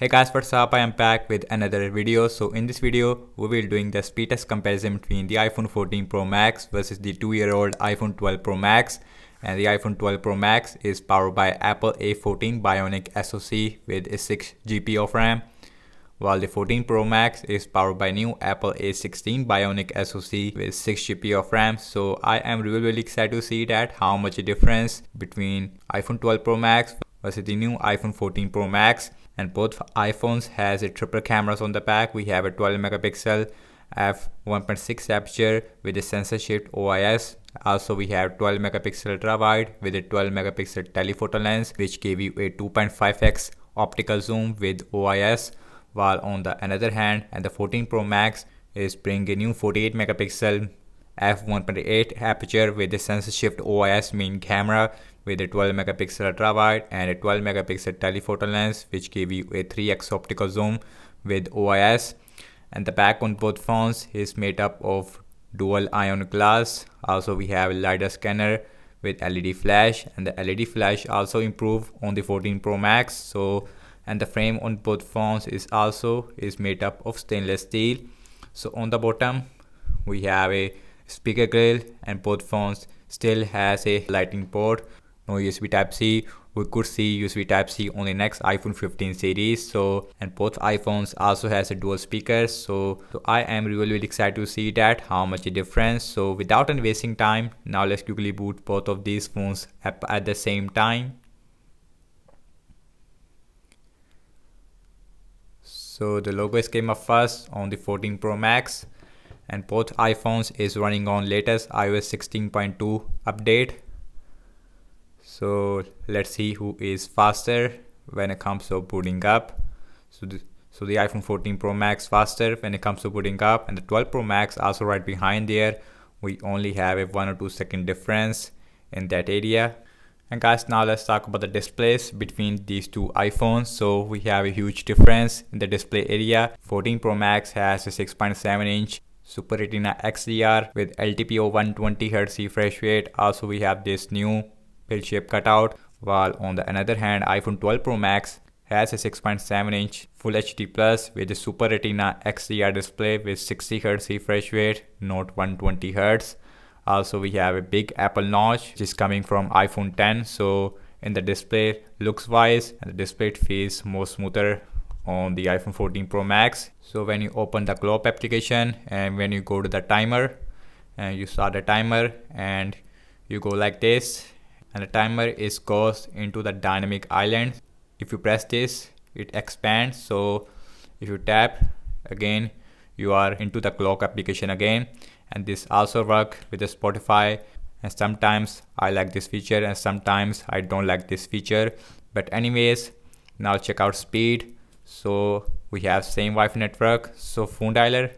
Hey guys, what's up? I am back with another video. So in this video, we will doing the speed test comparison between the iPhone 14 Pro Max versus the 2-year-old iPhone 12 Pro Max. And the iPhone 12 Pro Max is powered by Apple A14 Bionic SoC with a 6GB of RAM, while the 14 Pro Max is powered by new Apple A16 Bionic SoC with 6GB of RAM. So I am really excited to see that how much a difference between iPhone 12 Pro Max versus the new iPhone 14 Pro Max. And both iPhones has a triple cameras on the back. We have a 12 megapixel f1.6 aperture with a sensor shift OIS. Also we have 12 megapixel ultra wide with a 12 megapixel telephoto lens which give you a 2.5x optical zoom with OIS, while on the another hand and the 14 Pro Max is bringing a new 48 megapixel f1.8 aperture with a sensor shift OIS main camera with a 12 megapixel ultra wide and a 12 megapixel telephoto lens which give you a 3x optical zoom with OIS. And the back on both phones is made up of dual ion glass. Also we have a LiDAR scanner with LED flash, and the LED flash also improve on the 14 Pro Max. So and the frame on both phones is made up of stainless steel. So on the bottom we have a speaker grill, and both phones still has a lightning port. No USB Type-C. We could see USB Type-C on the next iPhone 15 series. So and both iPhones also has a dual speakers. So I am really excited to see that how much a difference. So without any wasting time, now let's quickly boot both of these phones at the same time. So the logo is came up first on the 14 Pro Max, and both iPhones is running on latest iOS 16.2 update. So let's see who is faster when it comes to booting up. So the iPhone 14 Pro Max faster when it comes to booting up, and the 12 Pro Max also right behind there. We only have a 1 or 2 second difference in that area. And guys, now let's talk about the displays between these two iPhones. So we have a huge difference in the display area. 14 Pro Max has a 6.7 inch Super Retina XDR with LTPO 120Hz refresh rate. Also we have this new pill shape cutout, while on the other hand iPhone 12 Pro Max has a 6.7 inch Full HD Plus with a Super Retina XDR display with 60Hz refresh rate, not 120Hz. Also we have a big Apple notch which is coming from iPhone 10. So in the display looks wise, and the display feels more smoother on the iPhone 14 Pro Max. So when you open the clock application and when you go to the timer and you start the timer and you go like this, and the timer goes into the dynamic island. If you press this, it expands. So if you tap again, you are into the clock application again. And this also work with the Spotify, and sometimes I like this feature and sometimes I don't like this feature. But anyways, now check out speed. So we have same Wi-Fi network. So phone dialer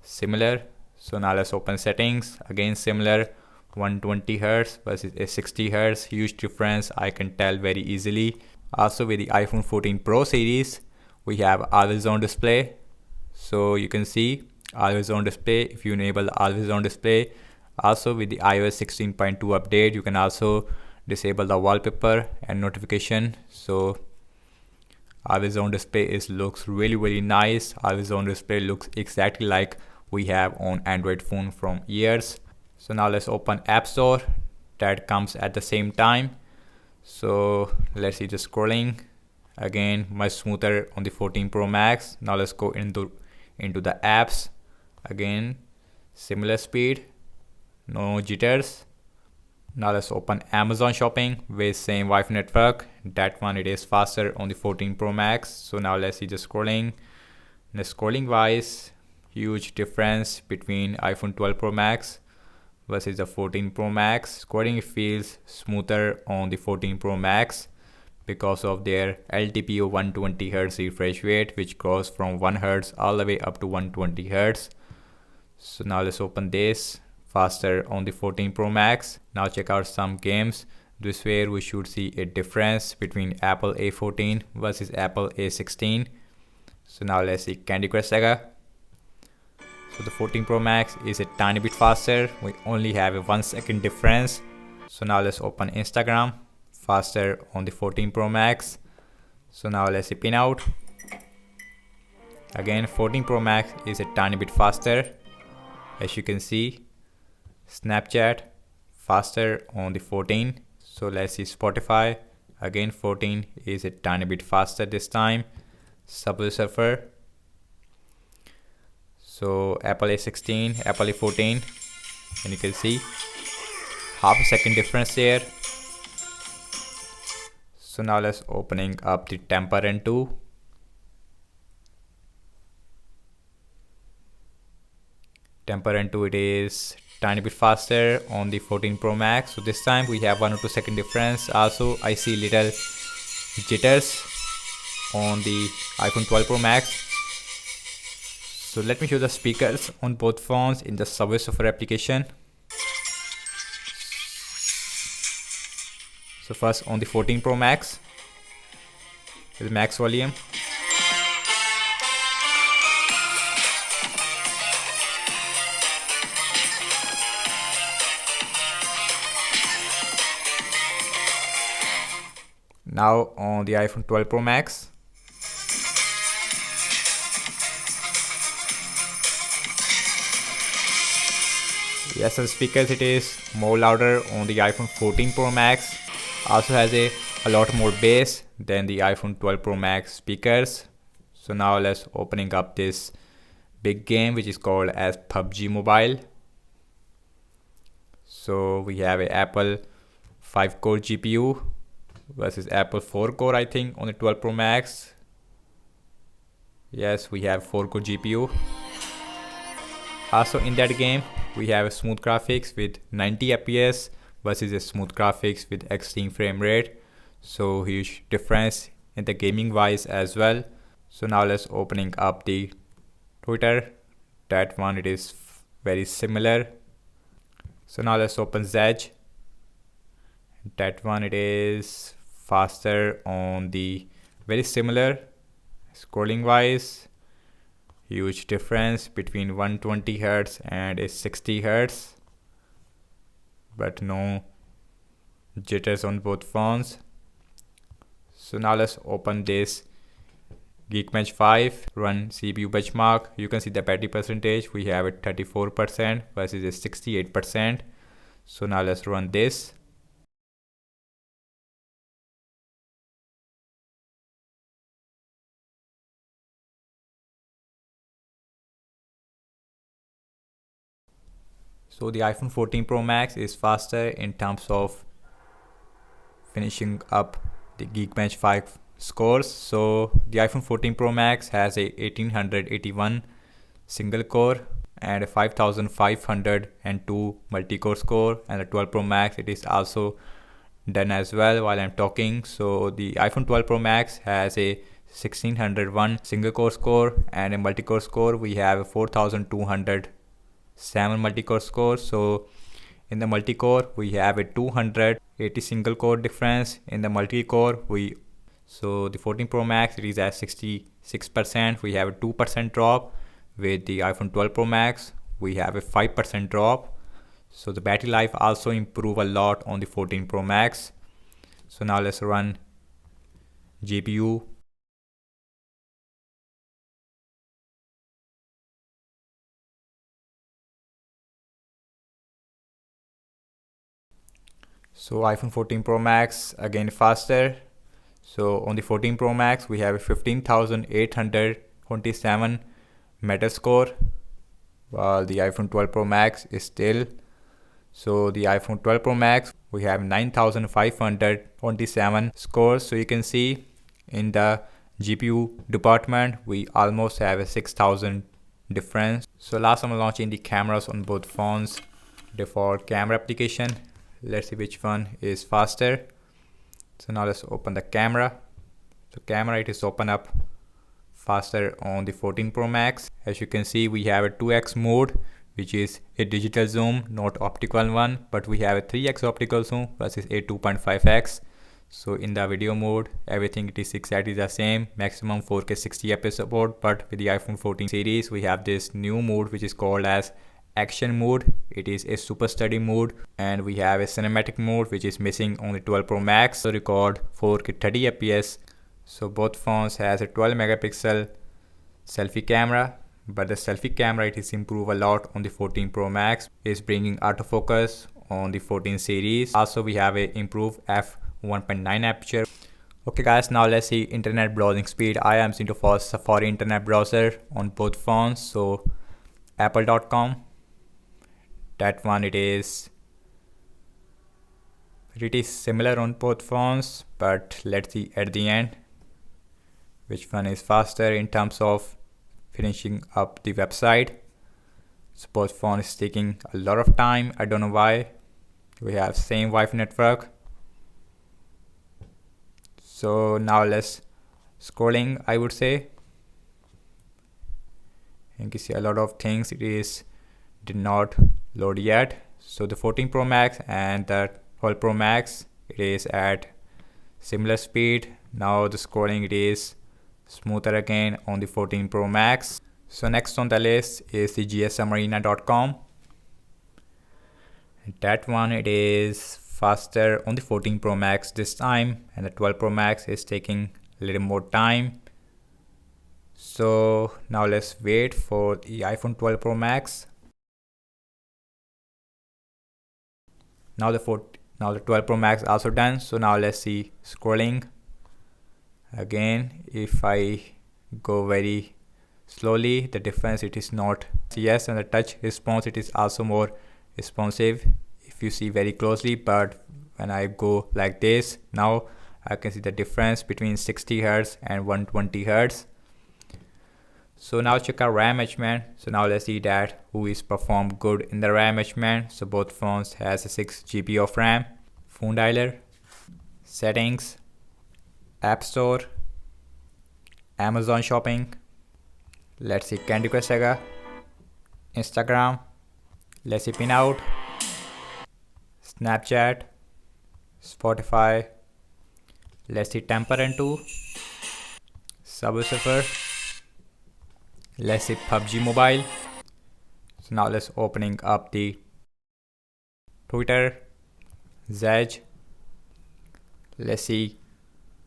similar. So now let's open settings, again similar, 120Hz versus a 60Hz, huge difference I can tell very easily. Also with the iPhone 14 Pro series we have always on display. So you can see always on display if you enable always on display. Also with the iOS 16.2 update you can also disable the wallpaper and notification. So always on display looks really nice. Always on display looks exactly like we have on Android phone from years. So now let's open App Store, that comes at the same time. So let's see the scrolling, again much smoother on the 14 Pro Max. Now let's go into the apps. Again similar speed, no jitters. Now let's open Amazon Shopping with same Wi-Fi network. That one it is faster on the 14 Pro Max. So now let's see the scrolling. The scrolling wise, huge difference between iPhone 12 Pro Max versus the 14 Pro Max. Scrolling feels smoother on the 14 Pro Max because of their LTPO 120Hz refresh rate, which goes from 1Hz all the way up to 120Hz. So now let's open this, faster on the 14 Pro Max. Now check out some games. This way we should see a difference between Apple A14 versus Apple A16. So now let's see Candy Crush Saga. So the 14 Pro Max is a tiny bit faster. We only have a 1 second difference. So now let's open Instagram, faster on the 14 Pro Max. So now let's see pin out. Again, 14 Pro Max is a tiny bit faster. As you can see, Snapchat faster on the 14. So let's see Spotify. Again, 14 is a tiny bit faster this time. Subway Surfer. So Apple A16, Apple A14, and you can see half a second difference there. So now let's opening up the Temper N2. Temper N2, it is tiny bit faster on the 14 Pro Max. So this time we have 1 or 2 second difference. Also I see little jitters on the iPhone 12 Pro Max. So let me show the speakers on both phones in the Subway Surfer application. So first on the 14 Pro Max with max volume. Now on the iPhone 12 Pro Max. Yes, the speakers, it is more louder on the iPhone 14 Pro Max. Also has a lot more bass than the iPhone 12 Pro Max speakers. So now let's opening up this big game which is called as PUBG Mobile. So we have a Apple 5-core GPU versus Apple 4-core, I think, on the 12 Pro Max. Yes, we have 4-core GPU. Also in that game, we have a smooth graphics with 90 FPS versus a smooth graphics with extreme frame rate. So huge difference in the gaming wise as well. So now let's opening up the Twitter. That one, it is very similar. So now let's open Zedge. That one, it is faster on the very similar scrolling wise. Huge difference between 120 Hz and a 60 Hz, but no jitters on both phones. So now let's open this Geekbench 5, run CPU benchmark. You can see the battery percentage, we have it 34% versus a 68%. So now let's run this. So the iPhone 14 Pro Max is faster in terms of finishing up the Geekbench 5 scores. So the iPhone 14 Pro Max has a 1881 single core and a 5502 multi-core score, and the 12 Pro Max, it is also done as well while I'm talking. So the iPhone 12 Pro Max has a 1601 single core score, and a multi-core score we have a 4207 multi-core score. So in the multi-core we have a 280 single core difference. In the multi-core so the 14 Pro Max, it is at 66%. We have a 2% drop. With the iPhone 12 Pro Max we have a 5% drop. So the battery life also improve a lot on the 14 Pro Max. So now let's run GPU. So iPhone 14 Pro Max again faster. So on the 14 Pro Max we have a 15,827 Metascore, while the iPhone 12 Pro Max is still. So the iPhone 12 Pro Max we have 9,527 scores. So you can see in the GPU department we almost have a 6,000 difference. So last I'm launching the cameras on both phones. Default camera application. Let's see which one is faster. So now let's open the camera. So camera, it is open up faster on the 14 Pro Max. As you can see we have a 2x mode, which is a digital zoom, not optical one, but we have a 3x optical zoom versus a 2.5x. So in the video mode everything, it is exactly the same, maximum 4K 60 fps support. But with the iPhone 14 series we have this new mode which is called as action mode. It is a super study mode, and we have a cinematic mode which is missing on the 12 Pro Max. So record 4K 30 fps So both phones has a 12 megapixel selfie camera, but the selfie camera it is improved a lot on the 14 Pro Max. It's bringing autofocus on the 14 series. Also we have a improved f1.9 aperture. Okay guys, now let's see internet browsing speed. I am using for Safari internet browser on both phones. So apple.com, that one it is pretty similar on both phones, but let's see at the end which one is faster in terms of finishing up the website. So both phones is taking a lot of time. I don't know why. We have same Wi-Fi network. So now let's scrolling, I would say. You can see a lot of things it is did not load yet. So the 14 Pro Max and the 12 Pro Max it is at similar speed. Now the scrolling it is smoother again on the 14 Pro Max. So next on the list is the gsmarina.com. That one it is faster on the 14 Pro Max this time, and the 12 Pro Max is taking a little more time. So now let's wait for the iPhone 12 Pro Max. Now the 12 Pro Max also done. So now let's see scrolling again. If I go very slowly, the difference it is not yes, and the touch response it is also more responsive if you see very closely. But when I go like this, now I can see the difference between 60 Hz and 120 Hz. So now check our RAM management. So now let's see that who is performed good in the RAM management. So both phones has a 6 GB of RAM. Phone dialer, settings, App Store, Amazon Shopping. Let's see Candy Crush Saga, Instagram. Let's see Pinout, Snapchat, Spotify. Let's see Temper and 2, Subway Surfer. Let's see PUBG Mobile. So now let's opening up the Twitter, Zedge. Let's see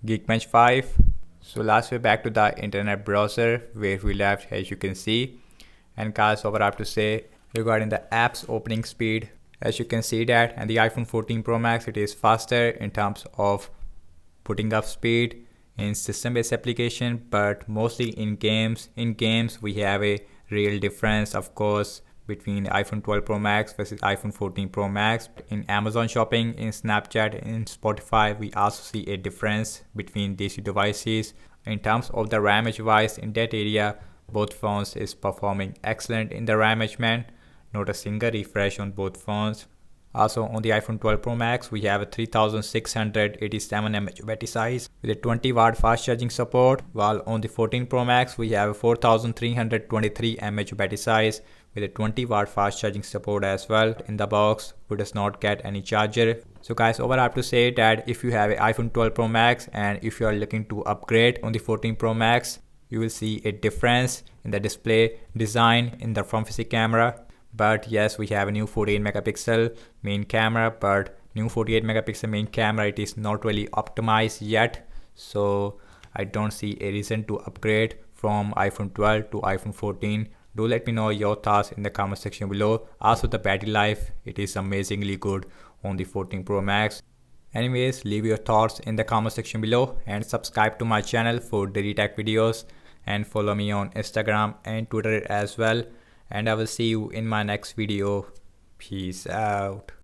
Geekbench 5. So last we're back to the internet browser where we left, as you can see. And guys, what I have to say regarding the apps opening speed, as you can see that, and the iPhone 14 Pro Max it is faster in terms of putting up speed in system-based application, but mostly in games. In games we have a real difference, of course, between iPhone 12 Pro Max versus iPhone 14 Pro Max. In Amazon Shopping, in Snapchat, in Spotify, we also see a difference between these two devices. In terms of the RAM device, in that area, both phones is performing excellent in the RAM management. Not a single refresh on both phones. Also on the iPhone 12 Pro Max, we have a 3687 mAh battery size with a 20 watt fast charging support, while on the 14 Pro Max, we have a 4323 mAh battery size with a 20 watt fast charging support as well. In the box, we does not get any charger. So guys, overall I have to say that if you have an iPhone 12 Pro Max and if you are looking to upgrade on the 14 Pro Max, you will see a difference in the display design in the front facing camera. But yes, we have a new 48 megapixel main camera, but new 48 megapixel main camera it is not really optimized yet. So I don't see a reason to upgrade from iPhone 12 to iPhone 14. Do let me know your thoughts in the comment section below. Also the battery life, it is amazingly good on the 14 Pro Max. Anyways, leave your thoughts in the comment section below and subscribe to my channel for daily tech videos, and follow me on Instagram and Twitter as well. And I will see you in my next video. Peace out.